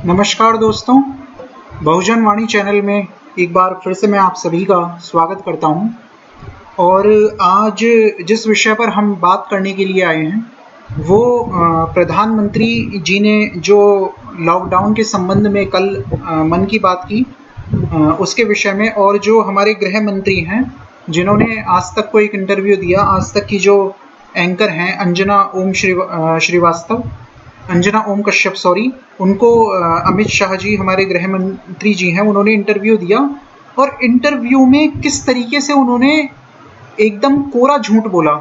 नमस्कार दोस्तों, बहुजन वाणी चैनल में एक बार फिर से मैं आप सभी का स्वागत करता हूं। और आज जिस विषय पर हम बात करने के लिए आए हैं वो प्रधानमंत्री जी ने जो लॉकडाउन के संबंध में कल मन की बात की उसके विषय में, और जो हमारे गृह मंत्री हैं जिन्होंने आज तक को एक इंटरव्यू दिया, आज तक की जो एंकर हैं अंजना ओम कश्यप उनको अमित शाह जी हमारे गृह मंत्री जी हैं, उन्होंने इंटरव्यू दिया। और इंटरव्यू में किस तरीके से उन्होंने एकदम कोरा झूठ बोला,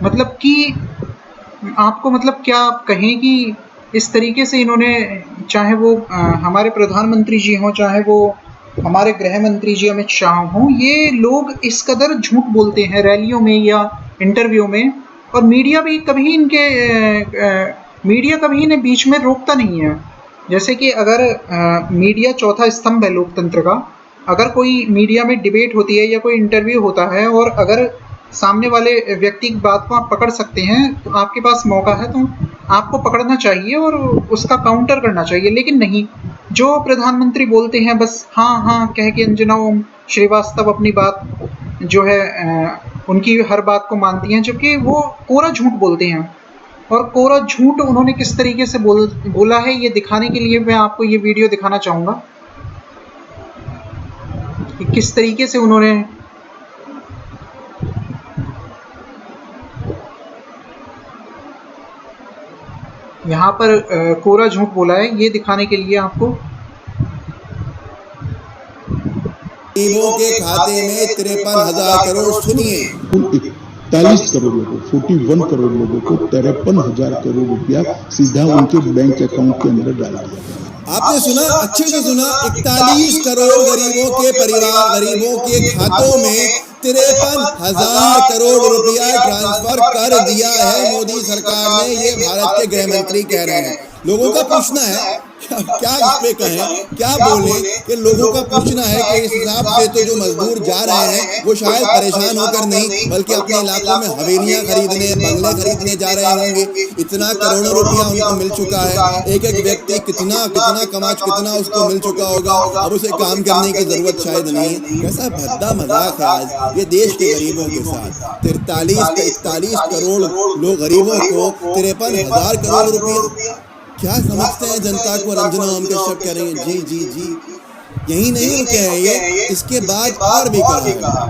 मतलब कि आपको क्या आप कहें कि इस तरीके से इन्होंने, चाहे वो हमारे प्रधानमंत्री जी हों, चाहे वो हमारे गृह मंत्री जी अमित शाह हों, ये लोग इस कदर झूठ बोलते हैं रैलियों में या इंटरव्यू में। और मीडिया कभी इन्हें बीच में रोकता नहीं है। जैसे कि अगर मीडिया चौथा स्तंभ है लोकतंत्र का, अगर कोई मीडिया में डिबेट होती है या कोई इंटरव्यू होता है और अगर सामने वाले व्यक्ति की बात को आप पकड़ सकते हैं तो आपके पास मौका है तो आपको पकड़ना चाहिए और उसका काउंटर करना चाहिए। लेकिन नहीं, जो प्रधानमंत्री बोलते हैं बस हाँ हाँ कह के अंजना ओम श्रीवास्तव अपनी बात जो है उनकी हर बात को मानती हैं, जबकि वो कोरा झूठ बोलते हैं। और कोरा झूठ उन्होंने किस तरीके से बोला है ये दिखाने के लिए मैं आपको ये वीडियो दिखाना चाहूँगा कि किस तरीके से उन्होंने यहाँ पर कोरा झूठ बोला है, ये दिखाने के लिए आपको। गरीबों के खाते में 53,000 करोड़, सुनिए, 41 करोड़ लोगों 41 करोड़ लोगों को 53,000 करोड़ रुपया सीधा उनके बैंक अकाउंट के अंदर डाल दिया। आपने सुना, अच्छे से सुना, 41 करोड़ गरीबों के परिवार, गरीबों के खातों में 53,000 करोड़ रुपया ट्रांसफर कर दिया है मोदी सरकार ने। ये भारत के गृह मंत्री कह रहे हैं। लोगों का पूछना है क्या इस पे कहें, क्या बोले कि लोगों का पूछना है कि इस हिसाब से तो जो मजदूर जा रहे हैं वो शायद परेशान होकर नहीं बल्कि अपने इलाकों में हवेलियां खरीदने, बंगले खरीदने जा रहे होंगे। इतना करोड़ों रुपया उनको मिल चुका है। एक एक व्यक्ति कितना कितना उसको मिल चुका होगा, अब उसे काम करने की जरूरत शायद नहीं है। कैसा भद्दा मजाक है आज ये देश के गरीबों के साथ। 41 करोड़ लोग गरीबों को 53,000 करोड़ रुपया, क्या समझते हैं जनता को? अंजना ओम कश्यप कह रही है जी। यही नहीं रुके हैं ये, इसके बाद और भी कहा।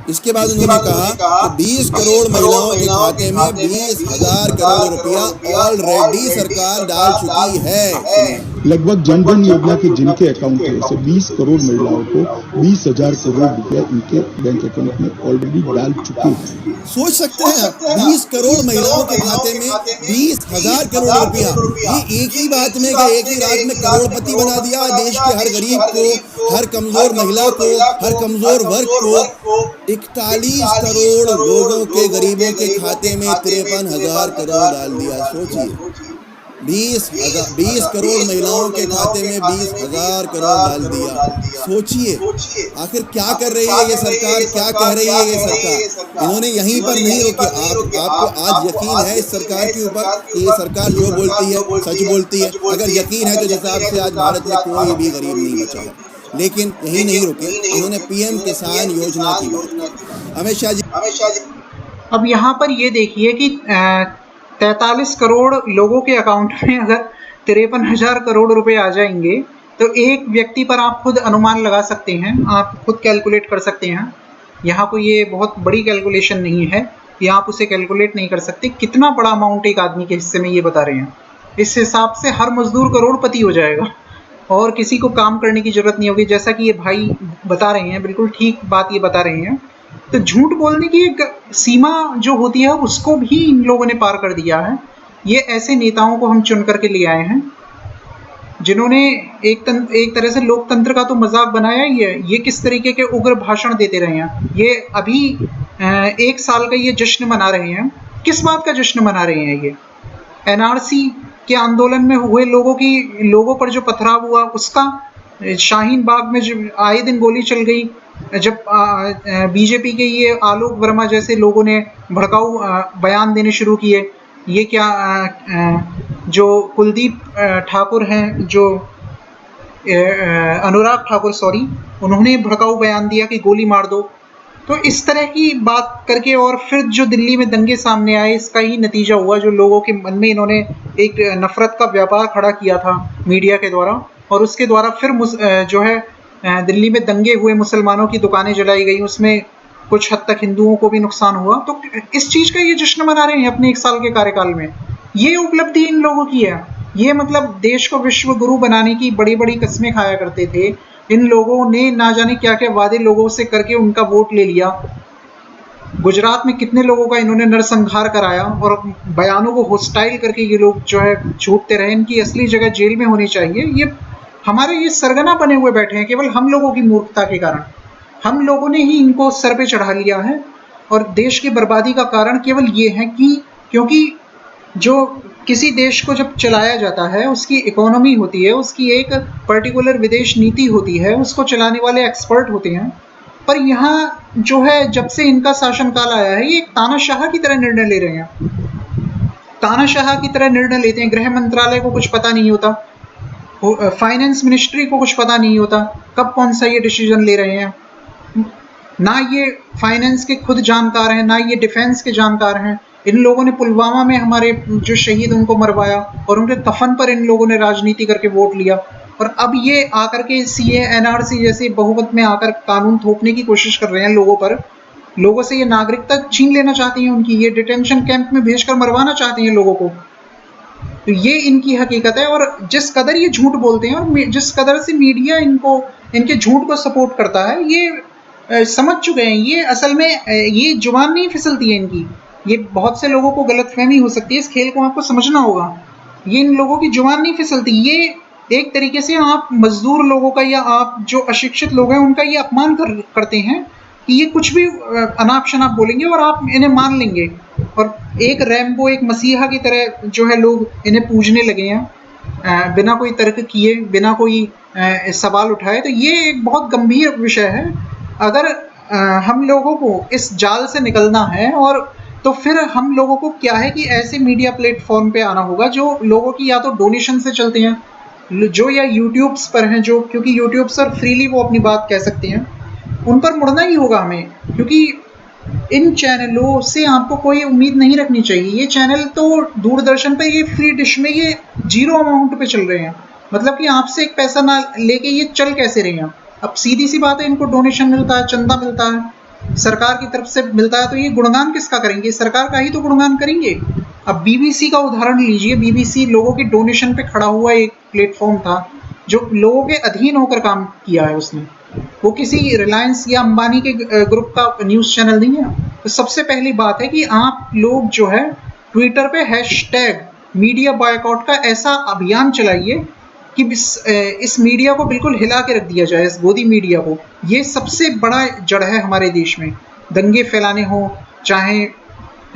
इसके बाद उन्होंने कहा कि 20 करोड़ महिलाओं के खाते में 20,000 करोड़ रुपया ऑलरेडी सरकार डाल चुकी है। लगभग जनधन योजना के जिनके अकाउंट है से 20 करोड़ महिलाओं को 20,000 करोड़ रुपया इनके बैंक अकाउंट में ऑलरेडी डाल चुके हैं। सोच सकते हैं आप, 20 करोड़ महिलाओं के खाते में 20,000 करोड़ रुपया। ये एक ही बात में क्या एक ही रात में करोड़पति बना दिया देश के हर गरीब को, हर कमजोर महिला को, हर कमजोर वर्ग को। 41 करोड़ लोगों के गरीबों के खाते में 53,000 करोड़ डाल दिया। सोचिए, 20 करोड़ महिलाओं के खाते में 20,000 करोड़ डाल दिया। सोचिए आखिर क्या कर रही है ये सरकार, क्या कह रही है ये सरकार। इन्होंने यहीं पर नहीं रोके। आपको आज यकीन है इस सरकार के ऊपर कि ये सरकार जो बोलती है सच बोलती है? अगर यकीन है तो जिस हिसाब से आज भारत में कोई भी गरीब नहीं बचा है। लेकिन यही नहीं रुके, इन्होंने PM किसान योजना की बात की। अमित शाह जी अब यहाँ पर ये देखिए कि 43 करोड़ लोगों के अकाउंट में अगर 53,000 करोड़ रुपए आ जाएंगे तो एक व्यक्ति पर आप खुद अनुमान लगा सकते हैं, आप खुद कैलकुलेट कर सकते हैं। यहाँ कोई ये बहुत बड़ी कैलकुलेशन नहीं है कि आप उसे कैलकुलेट नहीं कर सकते कितना बड़ा अमाउंट एक आदमी के हिस्से में ये बता रहे हैं। इस हिसाब से हर मजदूर करोड़पति हो जाएगा और किसी को काम करने की जरूरत नहीं होगी, जैसा कि ये भाई बता रहे हैं। बिल्कुल ठीक बात ये बता रहे हैं। तो झूठ बोलने की एक सीमा जो होती है उसको भी इन लोगों ने पार कर दिया है। ये ऐसे नेताओं को हम चुन करके ले आए हैं जिन्होंने एक तरह से लोकतंत्र का तो मजाक बनाया ही है। ये किस तरीके के उग्र भाषण देते रहे हैं। ये अभी 1 साल का ये जश्न मना रहे हैं। किस बात का जश्न मना रहे हैं? ये NRC के आंदोलन में हुए लोगों पर जो पथराव हुआ उसका, शाहीन बाग में जो आए दिन गोली चल गई, जब बीजेपी के ये आलोक वर्मा जैसे लोगों ने भड़काऊ बयान देने शुरू किए, ये क्या जो कुलदीप ठाकुर हैं, जो अनुराग ठाकुर सॉरी, उन्होंने भड़काऊ बयान दिया कि गोली मार दो। तो इस तरह की बात करके और फिर जो दिल्ली में दंगे सामने आए, इसका ही नतीजा हुआ जो लोगों के मन में इन्होंने एक नफरत का व्यापार खड़ा किया था मीडिया के द्वारा, और उसके द्वारा फिर जो है दिल्ली में दंगे हुए, मुसलमानों की दुकानें जलाई गई, उसमें कुछ हद तक हिंदुओं को भी नुकसान हुआ। तो इस चीज़ का ये जश्न मना रहे हैं अपने 1 साल के कार्यकाल में। ये उपलब्धि इन लोगों की है। ये मतलब देश को विश्व गुरु बनाने की बड़ी बड़ी कस्में खाया करते थे। इन लोगों ने ना जाने क्या क्या वादे लोगों से करके उनका वोट ले लिया। गुजरात में कितने लोगों का इन्होंने नरसंहार कराया, और बयानों को होस्टाइल करके ये लोग जो है झूठते रहे। इनकी असली जगह जेल में होनी चाहिए। ये हमारे ये सरगना बने हुए बैठे हैं केवल हम लोगों की मूर्खता के कारण। हम लोगों ने ही इनको सर पे चढ़ा लिया है, और देश की बर्बादी का कारण केवल ये है कि क्योंकि जो किसी देश को जब चलाया जाता है, उसकी इकोनॉमी होती है, उसकी एक पर्टिकुलर विदेश नीति होती है, उसको चलाने वाले एक्सपर्ट होते हैं। पर यहाँ जो है जब से इनका शासनकाल आया है, ये एक तानाशाह की तरह निर्णय ले रहे हैं। तानाशाह की तरह निर्णय लेते हैं। गृह मंत्रालय को कुछ पता नहीं होता, फाइनेंस मिनिस्ट्री को कुछ पता नहीं होता कब कौन सा ये डिसीजन ले रहे हैं। ना ये फाइनेंस के खुद जानकार हैं, ना ये डिफेंस के जानकार हैं। इन लोगों ने पुलवामा में हमारे जो शहीद उनको मरवाया, और उनके कफन पर इन लोगों ने राजनीति करके वोट लिया। और अब ये आकर के सीए एनआरसी जैसे बहुमत में आकर कानून थोपने की कोशिश कर रहे हैं लोगों पर। लोगों से ये नागरिकता छीन लेना चाहती हैं उनकी, ये डिटेंशन कैंप में भेजकर मरवाना चाहती हैं लोगों को। तो ये इनकी हकीकत है। और जिस कदर ये झूठ बोलते हैं, और जिस कदर से मीडिया इनको इनके झूठ को सपोर्ट करता है, ये समझ चुके हैं। ये असल में ये जुबान नहीं फिसलती है इनकी। ये बहुत से लोगों को गलतफहमी हो सकती है, इस खेल को आपको समझना होगा। ये इन लोगों की जुबान नहीं फिसलती। ये एक तरीके से आप मजदूर लोगों का या आप जो अशिक्षित लोग हैं उनका ये अपमान करते हैं कि ये कुछ भी अनाप शनाप बोलेंगे और आप इन्हें मान लेंगे। और एक रैम्बो, एक मसीहा की तरह जो है लोग इन्हें पूजने लगे हैं बिना कोई तर्क किए, बिना कोई सवाल उठाए। तो ये एक बहुत गंभीर विषय है। अगर हम लोगों को इस जाल से निकलना है, और तो फिर हम लोगों को क्या है कि ऐसे मीडिया प्लेटफॉर्म पे आना होगा जो लोगों की या तो डोनेशन से चलते हैं, जो या यूट्यूब्स पर हैं, जो क्योंकि यूट्यूब्स पर फ्रीली वो अपनी बात कह सकते हैं, उन पर मुड़ना ही होगा हमें। क्योंकि इन चैनलों से आपको कोई उम्मीद नहीं रखनी चाहिए। ये चैनल तो दूरदर्शन पर ये फ्री डिश में ये 0 अमाउंट पे चल रहे हैं। मतलब कि आपसे एक पैसा ना लेके ये चल कैसे रहे हैं। अब सीधी सी बात है, इनको डोनेशन मिलता है, चंदा मिलता है, सरकार की तरफ से मिलता है। तो ये गुणगान किसका करेंगे? सरकार का ही तो गुणगान करेंगे। अब बीबीसी का उदाहरण लीजिए। बीबीसी लोगों की डोनेशन पे खड़ा हुआ एक प्लेटफॉर्म था जो लोगों के अधीन होकर काम किया है उसने। वो किसी रिलायंस या अंबानी के ग्रुप का न्यूज़ चैनल नहीं है। तो सबसे पहली बात है कि आप लोग जो है ट्विटर पे हैशटैग मीडिया बॉयकॉट का ऐसा अभियान चलाइए कि इस मीडिया को बिल्कुल हिला के रख दिया जाए, इस गोदी मीडिया को। ये सबसे बड़ा जड़ है हमारे देश में। दंगे फैलाने हो, चाहे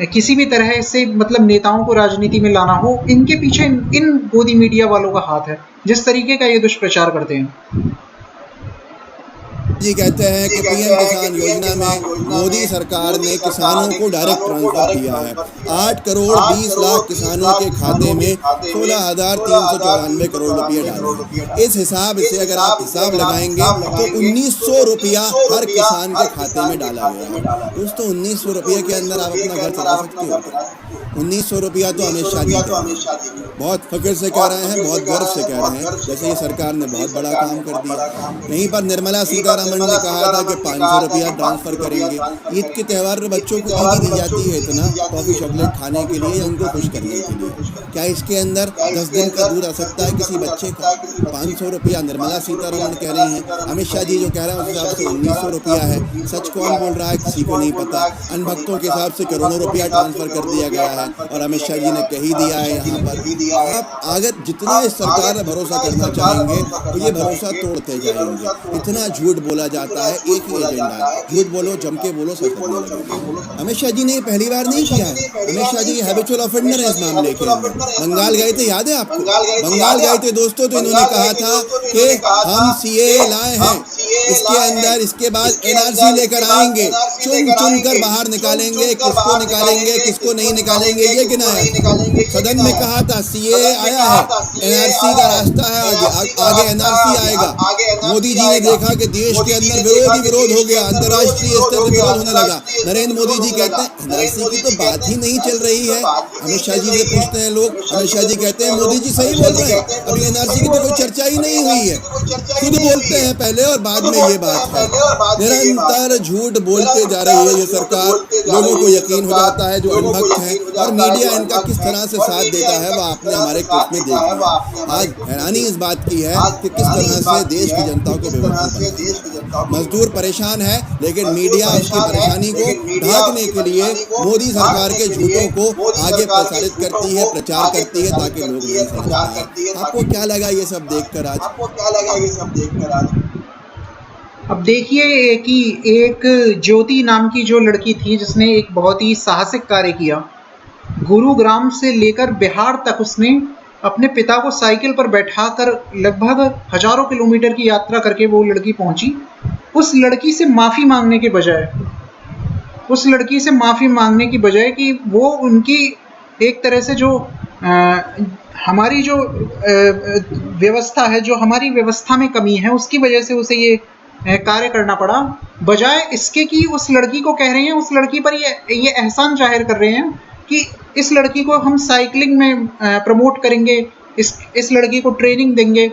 किसी भी तरह से मतलब नेताओं को राजनीति में लाना हो, इनके पीछे इन गोदी मीडिया वालों का हाथ है, जिस तरीके का ये दुष्प्रचार करते हैं। जी कहते हैं कि पीएम किसान योजना में मोदी सरकार ने किसानों को डायरेक्ट ट्रांसफर किया है। 8 करोड़ 20 लाख किसानों के खाते में 16,394 करोड़ रुपये डाले। इस हिसाब से अगर आप हिसाब लगाएंगे तो 1900 रुपया हर किसान के खाते में डाला गया है। दोस्तों 1900 रुपये के अंदर आप अपना घर चला सकते हो? 1900 रुपया तो अमित शाह जी बहुत फख्र से कह रहे हैं, बहुत गर्व से कह रहे हैं, जैसे ये सरकार ने बहुत बड़ा काम कर दिया। यहीं पर निर्मला सीतारमण ने कहा था कि 500 रुपया ट्रांसफर करेंगे। ईद के त्यौहार में बच्चों को ईदी दी जाती है इतना टॉफी चॉकलेट खाने के लिए या उनको खुश करने के लिए। क्या इसके अंदर 10 दिन का दूध आ सकता है किसी बच्चे का? 500 रुपया निर्मला सीतारमण कह रही हैं। अमित शाह जी जो कह रहे हैं उस हिसाब से 1900 रुपया है। सच कौन बोल रहा है किसी को नहीं पता। अनभक्तों के हिसाब से करोड़ों रुपया ट्रांसफर कर दिया गया है और अमित शाह जी ने कह ही दिया है यहाँ पर। आप अगर जितना इस सरकार में भरोसा करना चाहेंगे तो ये भरोसा तोड़ते जाएंगे। इतना झूठ बोला जाता है, एक ही एजेंडा है, झूठ बोलो, जम के बोलो, सच बोलो। अमित शाह जी ने पहली बार नहीं किया है। अमित शाह जी हैबिचुअल ऑफेंडर है इस मामले के अंदर। बंगाल गए थे, याद है आपको? बंगाल गए थे दोस्तों, तो इन्होंने कहा था कि हम सीए लाए हैं, इसके अंदर इसके बाद एनआरसी लेकर आएंगे, चुन चुन कर बाहर निकालेंगे, किसको निकालेंगे किसको नहीं निकालेंगे ये गिनाया था। सदन में कहा था सीए आया है, एनआरसी का रास्ता है, आगे एनआरसी आएगा। मोदी जी ने देखा कि देश के अंदर विरोध हो गया, अंतर्राष्ट्रीय स्तर पर विरोध होने लगा। नरेंद्र मोदी जी कहते हैं एनआरसी की तो बात ही नहीं चल रही है। अमित शाह जी से पूछते हैं लोग, अमित शाह जी कहते हैं मोदी जी सही बोल रहे हैं, अभी एनआरसी की तो कोई चर्चा ही नहीं हुई है। खुद बोलते हैं पहले और बाद में ये बात है। निरंतर झूठ बोलते जा रही है ये सरकार, लोगों को यकीन हो जाता है जो अनभक्त है, और मीडिया इनका किस तरह से साथ देता है वो आपने हमारे क्लिप में देखा। आज हैरानी इस बात की है कि किस तरह से देश की जनता को बेवकूफ, मजदूर परेशान है, लेकिन मीडिया उसकी परेशानी को ढांकने के लिए मोदी सरकार के झूठों को आगे प्रसारित करती है, प्रचार करती है ताकि लोग नहीं समझ पाए। आपको क्या लगा ये सब देखकर आज? अब देखिए कि एक ज्योति नाम की जो लड़की थी जिसने एक बहुत ही साहसिक कार्य किया, गुरुग्राम से लेकर बिहार तक उसने अपने पिता को साइकिल पर बैठाकर लगभग हजारों किलोमीटर की यात्रा करके वो लड़की पहुंची। उस लड़की से माफ़ी मांगने के बजाय कि वो उनकी एक तरह से जो हमारी जो व्यवस्था है, जो हमारी व्यवस्था में कमी है, उसकी वजह से उसे ये कार्य करना पड़ा। बजाय इसके कि उस लड़की को कह रहे हैं, उस लड़की पर ये एहसान जाहिर कर रहे हैं कि इस लड़की को हम साइकिलिंग में प्रमोट करेंगे, इस लड़की को ट्रेनिंग देंगे।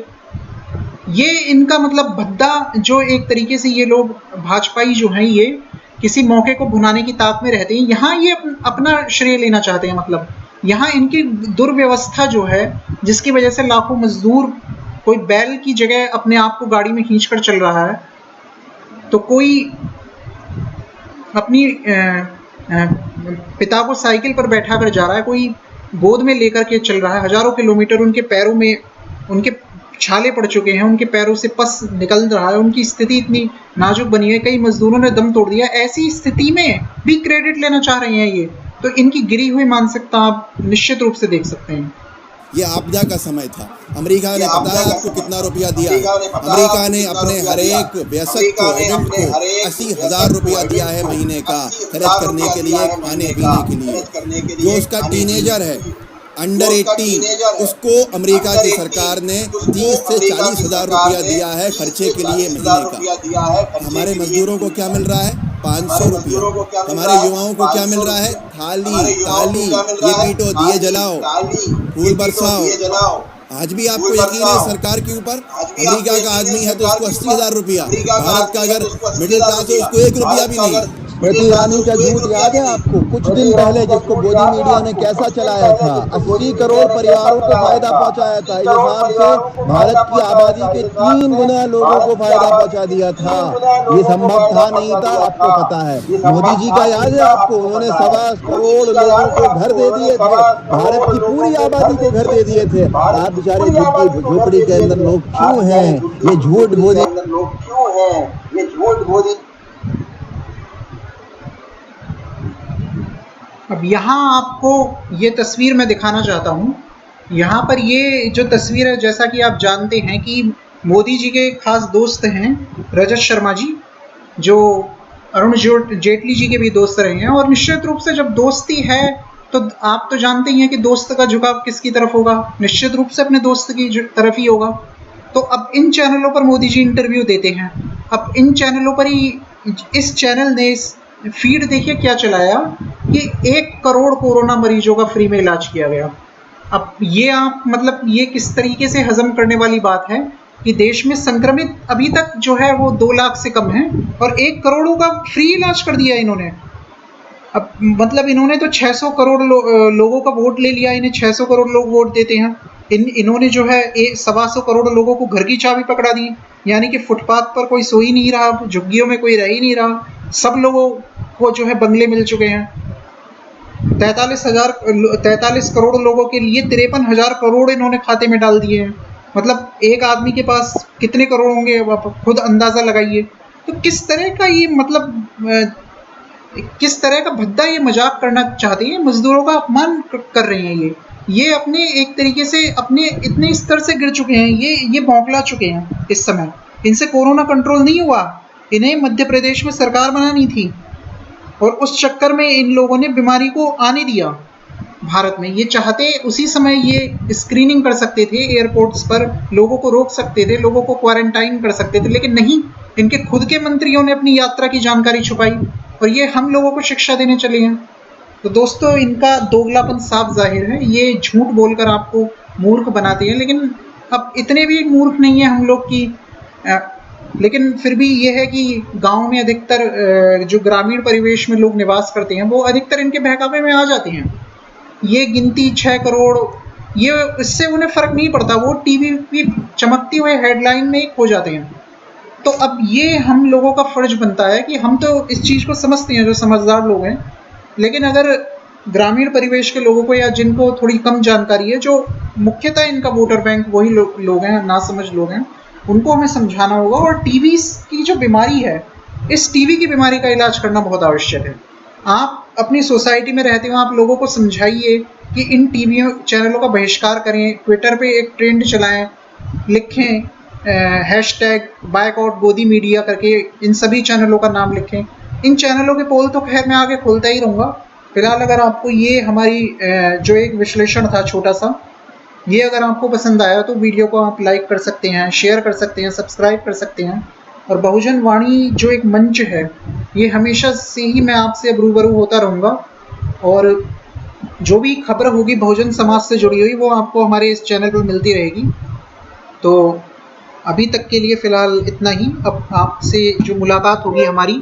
ये इनका मतलब भद्दा, जो एक तरीके से ये लोग भाजपाई जो हैं ये किसी मौके को भुनाने की ताक में रहते हैं। यहाँ ये अपना श्रेय लेना चाहते हैं। मतलब यहाँ इनकी दुर्व्यवस्था जो है, जिसकी वजह से लाखों मजदूर, कोई बैल की जगह अपने आप को गाड़ी में खींचकर चल रहा है, तो कोई अपनी पिता को साइकिल पर बैठा कर जा रहा है, कोई गोद में लेकर के चल रहा है। हजारों किलोमीटर उनके पैरों में उनके छाले पड़ चुके हैं, उनके पैरों से पस निकल रहा है, उनकी स्थिति इतनी नाजुक बनी है, कई मजदूरों ने दम तोड़ दिया। ऐसी स्थिति में भी क्रेडिट लेना चाह रहे हैं ये, तो इनकी गिरी हुई मानसिकता आप निश्चित रूप से देख सकते हैं। ये आपदा का समय था। अमेरिका ने पता है आपको कितना रुपया दिया? अमेरिका ने अपने हर एक वयस्क को, एजेंट को 80,000 रुपया दिया है महीने का खर्च करने के लिए, खाने पीने के लिए। जो उसका टीनेजर है अंडर 18, उसको अमेरिका की सरकार ने 30 से 40,000 रुपया दिया है खर्चे के लिए महीने का। हमारे मजदूरों को क्या मिल रहा है? 500 रुपया। हमारे युवाओं को क्या मिल रहा है? थाली, ताली, ये पीटो, दिए जलाओ, फूल बरसाओ। आज भी आपको यकीन है सरकार के ऊपर? अमेरिका का आदमी है तो उसको 80,000 रुपया, भारत का अगर मिडिल क्लास है उसको 1 रुपया भी नहीं। स्मृति ईरानी का झूठ याद है आपको? कुछ दिन पहले जिसको मोदी मीडिया ने कैसा चलाया था, 80 करोड़ परिवारों को फायदा पहुंचाया था। इस हिसाब से भारत की आबादी के 3 गुना लोगों को फायदा पहुंचा दिया था। ये संभव था नहीं था, आपको पता है। मोदी जी का याद है आपको? उन्होंने 1.25 करोड़ लोगों को घर दे दिए थे, भारत की पूरी आबादी को घर दे दिए थे। आप बेचारे झुग्गी झोपड़ी के अंदर लोग क्यों हैं? ये झूठ बोले। अब यहाँ आपको ये तस्वीर मैं दिखाना चाहता हूँ। यहाँ पर ये जो तस्वीर है, जैसा कि आप जानते हैं कि मोदी जी के खास दोस्त हैं रजत शर्मा जी, जो अरुण जेटली जी के भी दोस्त रहे हैं। और निश्चित रूप से जब दोस्ती है तो आप तो जानते ही हैं कि दोस्त का झुकाव किसकी तरफ होगा, निश्चित रूप से अपने दोस्त की तरफ ही होगा। तो अब इन चैनलों पर मोदी जी इंटरव्यू देते हैं। अब इन चैनलों पर ही, इस चैनल ने फीड देखिए क्या चलाया कि 1 करोड़ कोरोना मरीजों का फ्री में इलाज किया गया। अब ये आप मतलब ये किस तरीके से हजम करने वाली बात है कि देश में संक्रमित अभी तक जो है वो 2 लाख से कम है और 1 करोड़ों का फ्री इलाज कर दिया इन्होंने। अब मतलब इन्होंने तो 600 करोड़ लोगों का वोट ले लिया, इन्हें 600 करोड़ लोग वोट देते हैं। इन्होंने जो है 125 करोड़ लोगों को घर की चाबी पकड़ा दी, यानी कि फुटपाथ पर कोई सो ही नहीं रहा, झुग्गियों में कोई रह ही नहीं रहा, सब लोगों को जो है बंगले मिल चुके हैं। 43 करोड़ लोगों के लिए 53,000 करोड़ इन्होंने खाते में डाल दिए हैं। मतलब एक आदमी के पास कितने करोड़ होंगे आप खुद अंदाज़ा लगाइए। तो किस तरह का ये मतलब किस तरह का भद्दा ये मजाक करना चाहते हैं, मजदूरों का अपमान कर रहे हैं। ये अपने एक तरीके से अपने इतने स्तर से गिर चुके हैं, ये बौखला चुके हैं इस समय। इनसे कोरोना कंट्रोल नहीं हुआ, इन्हें मध्य प्रदेश में सरकार बनानी थी और उस चक्कर में इन लोगों ने बीमारी को आने दिया भारत में। ये चाहते उसी समय ये स्क्रीनिंग कर सकते थे, एयरपोर्ट्स पर लोगों को रोक सकते थे, लोगों को क्वारंटाइन कर सकते थे, लेकिन नहीं, इनके खुद के मंत्रियों ने अपनी यात्रा की जानकारी छुपाई और ये हम लोगों को शिक्षा देने चले हैं। तो दोस्तों, इनका दोगलापन साफ जाहिर है। ये झूठ बोलकर आपको मूर्ख बनाते हैं, लेकिन अब इतने भी मूर्ख नहीं है हम लोग की। लेकिन फिर भी ये है कि गांव में अधिकतर जो ग्रामीण परिवेश में लोग निवास करते हैं वो अधिकतर इनके बहकावे में आ जाते हैं। ये गिनती 6 करोड़, ये इससे उन्हें फ़र्क नहीं पड़ता, वो टीवी की चमकती हुए हेडलाइन में ही खो जाते हैं। तो अब ये हम लोगों का फ़र्ज बनता है कि हम तो इस चीज़ को समझते हैं, जो समझदार लोग हैं, लेकिन अगर ग्रामीण परिवेश के लोगों को या जिनको थोड़ी कम जानकारी है, जो मुख्यतः इनका वोटर बैंक वही लोग हैं, नासमझ लोग हैं, उनको हमें समझाना होगा। और टीवी की जो बीमारी है, इस टीवी की बीमारी का इलाज करना बहुत आवश्यक है। आप अपनी सोसाइटी में रहते हो, आप लोगों को समझाइए कि इन टीवी चैनलों का बहिष्कार करें, ट्विटर पे एक ट्रेंड चलाएं, लिखें हैशटैग बायकॉट गोदी मीडिया करके, इन सभी चैनलों का नाम लिखें। इन चैनलों के पोल तो खैर मैं आगे खोलता ही रहूँगा। फिलहाल अगर आपको ये हमारी जो एक विश्लेषण था छोटा सा, ये अगर आपको पसंद आया तो वीडियो को आप लाइक कर सकते हैं, शेयर कर सकते हैं, सब्सक्राइब कर सकते हैं। और बहुजन वाणी जो एक मंच है, ये हमेशा से ही मैं आपसे अब रूबरू होता रहूँगा और जो भी खबर होगी बहुजन समाज से जुड़ी हुई वो आपको हमारे इस चैनल पर मिलती रहेगी। तो अभी तक के लिए फ़िलहाल इतना ही। अब आपसे जो मुलाकात होगी हमारी